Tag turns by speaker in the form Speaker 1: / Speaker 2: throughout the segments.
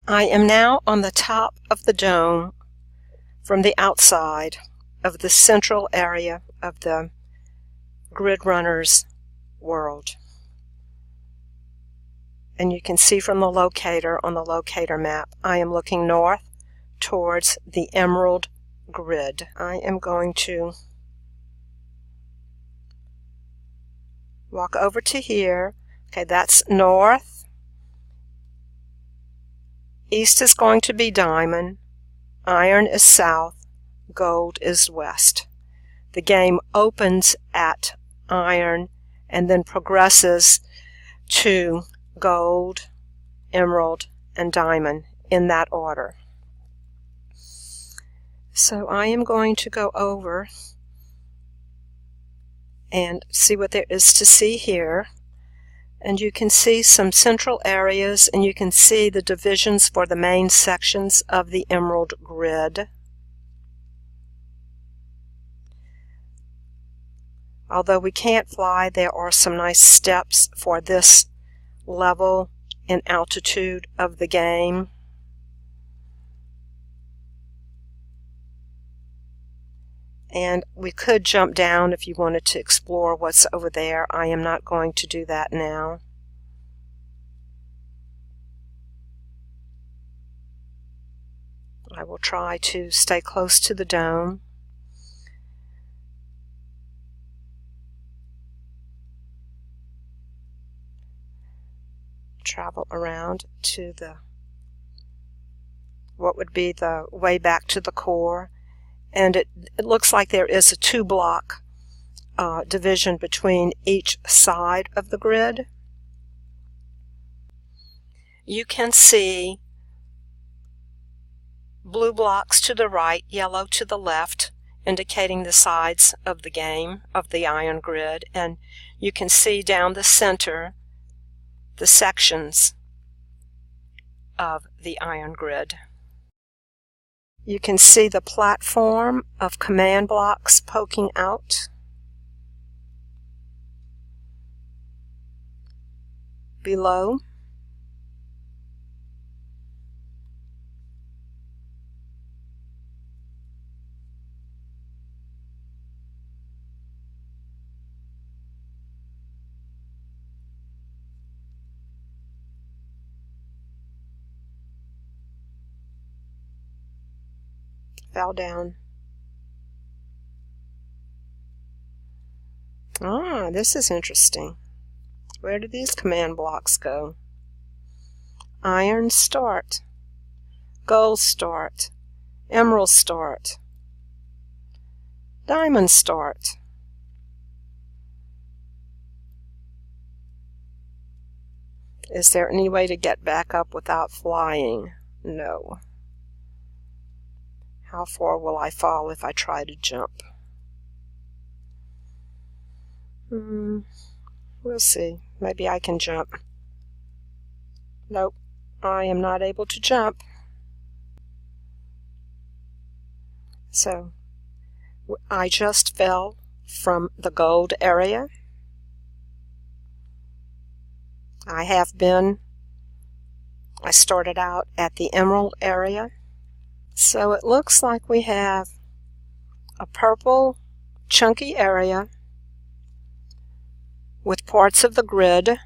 Speaker 1: I am now on the top of the dome from the outside of the central area of the Grid Runner's world. And you can see from the locator on the locator map, I am looking north towards the emerald grid. I am going to walk over to here. Okay, that's north. East is going to be diamond. Iron is south. Gold is west. The game opens at iron and then progresses to gold, emerald, and diamond in that order. So I am going to go over and see what there is to see here. And you can see some central areas, and you can see the divisions for the main sections of the emerald grid. Although we can't fly, there are some nice steps for this level and altitude of the game. And we could jump down if you wanted to explore what's over there. I am not going to do that now. I will try to stay close to the dome. Travel around to what would be the way back to the core. And it looks like there is a 2-block division between each side of the grid. You can see blue blocks to the right, yellow to the left, indicating the sides of the game, of the iron grid. And you can see down the center the sections of the iron grid. You can see the platform of command blocks poking out. Below. Fell down. Ah, this is interesting. Where do these command blocks go? Iron start. Gold start. Emerald start. Diamond start. Is there any way to get back up without flying? No. How far will I fall if I try to jump? We'll see. Maybe I can jump. Nope, I am not able to jump. So, I just fell from the gold area. I started out at the emerald area. So it looks like we have a purple chunky area with parts of the grid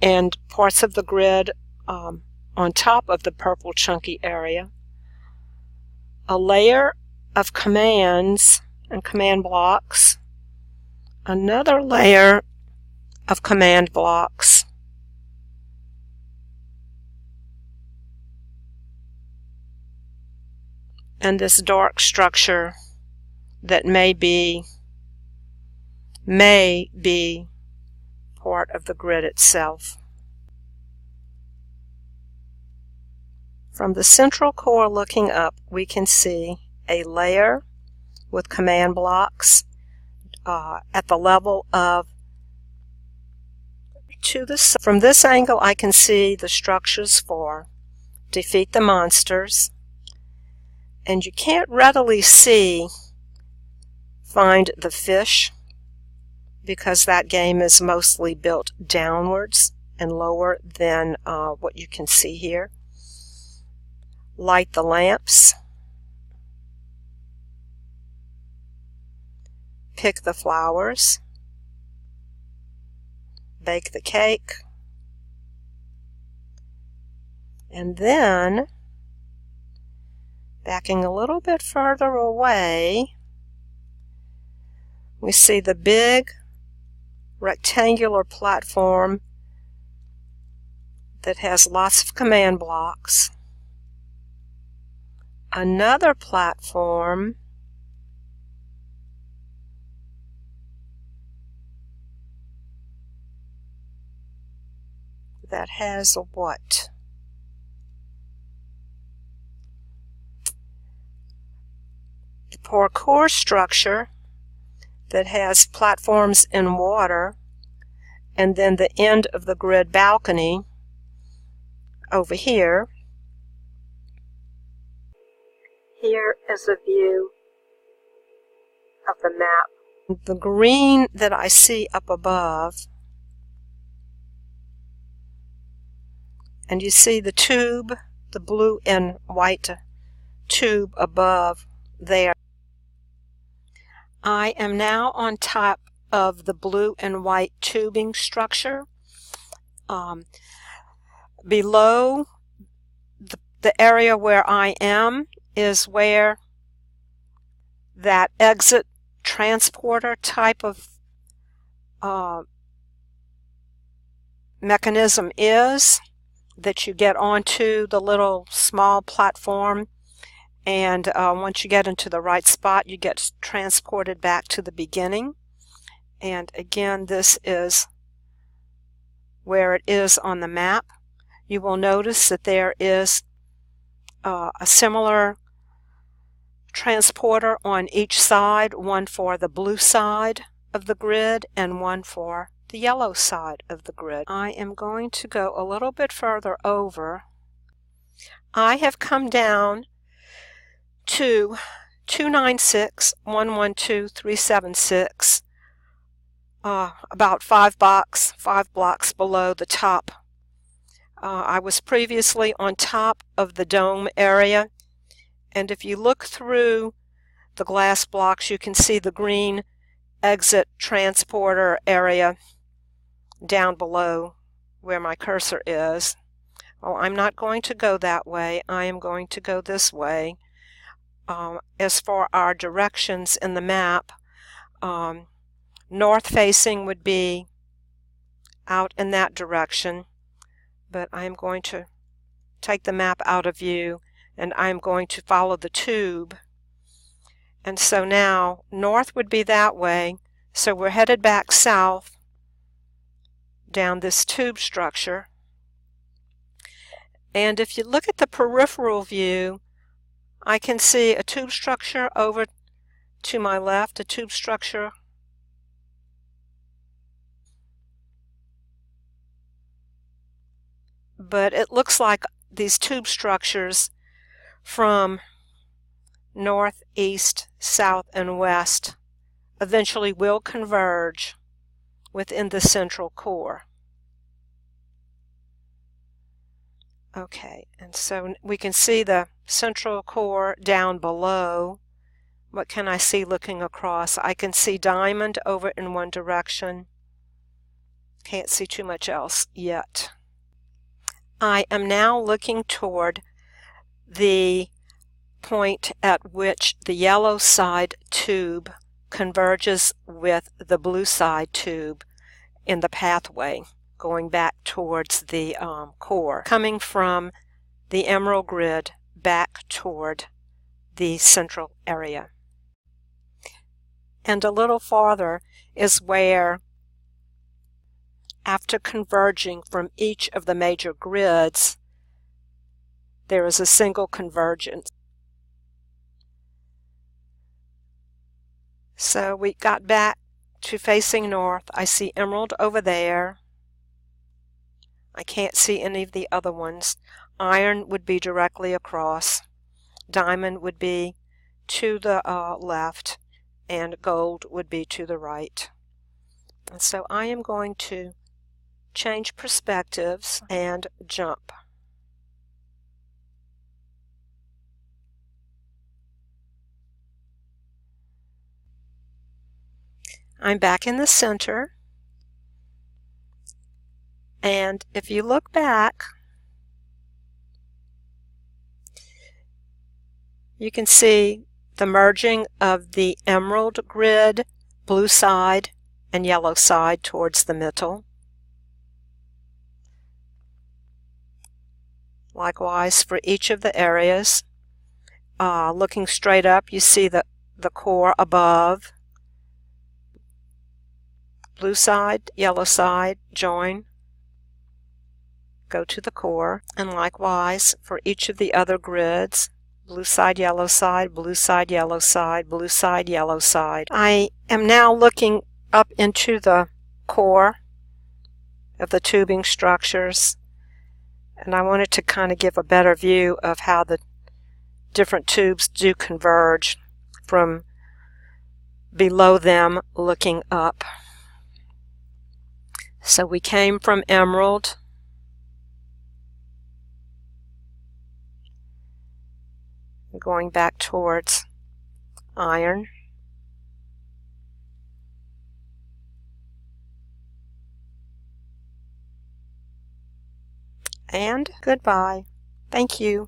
Speaker 1: and parts of the grid on top of the purple chunky area, a layer of commands and command blocks, another layer of command blocks, and this dark structure that may be part of the grid itself. From the central core looking up, we can see a layer with command blocks at the level of from this angle I can see the structures for defeat the monsters. And you can't readily find the fish because that game is mostly built downwards and lower than what you can see here. Light the lamps. Pick the flowers. Bake the cake. And then, backing a little bit further away, we see the big rectangular platform that has lots of command blocks. Another platform that has a what? The parkour structure that has platforms in water, and then the end of the grid balcony over here. Here is a view of the map. The green that I see up above, and you see the tube, the blue and white tube above there. I am now on top of the blue and white tubing structure. Below the area where I am is where that exit transporter type of mechanism is, that you get onto the little small platform, and once you get into the right spot, you get transported back to the beginning. And again, this is where it is on the map. You will notice that there is a similar transporter on each side, one for the blue side of the grid and one for the yellow side of the grid. I am going to go a little bit further over. I have come down to 296.112.376, about 5 blocks below the top. I was previously on top of the dome area, and if you look through the glass blocks, you can see the green exit transporter area down below where my cursor is. Well, I'm not going to go that way. I am going to go this way. As for our directions in the map, north facing would be out in that direction, but I am going to take the map out of view and I'm going to follow the tube. And so now north would be that way, so we're headed back south down this tube structure. And if you look at the peripheral view, I can see a tube structure over to my left, a tube structure but it looks like these tube structures from north, east, south, and west eventually will converge within the central core. Okay, and so we can see the central core down below. What can I see looking across? I can see diamond over in one direction. Can't see too much else yet. I am now looking toward the point at which the yellow side tube converges with the blue side tube in the pathway going back towards the core, coming from the emerald grid back toward the central area. And a little farther is where, after converging from each of the major grids, there is a single convergence. So we got back to facing north. I see emerald over there. I can't see any of the other ones. Iron would be directly across. Diamond would be to the left, and gold would be to the right. And so I am going to change perspectives, and jump. I'm back in the center, and if you look back, you can see the merging of the emerald grid, blue side and yellow side towards the middle. Likewise for each of the areas. Looking straight up, you see the core above. Blue side, yellow side, join, go to the core, and likewise for each of the other grids. Blue side, yellow side, blue side, yellow side, blue side, yellow side. I am now looking up into the core of the tubing structures, and I wanted to kind of give a better view of how the different tubes do converge from below them looking up. So we came from emerald, going back towards iron, and goodbye. Thank you.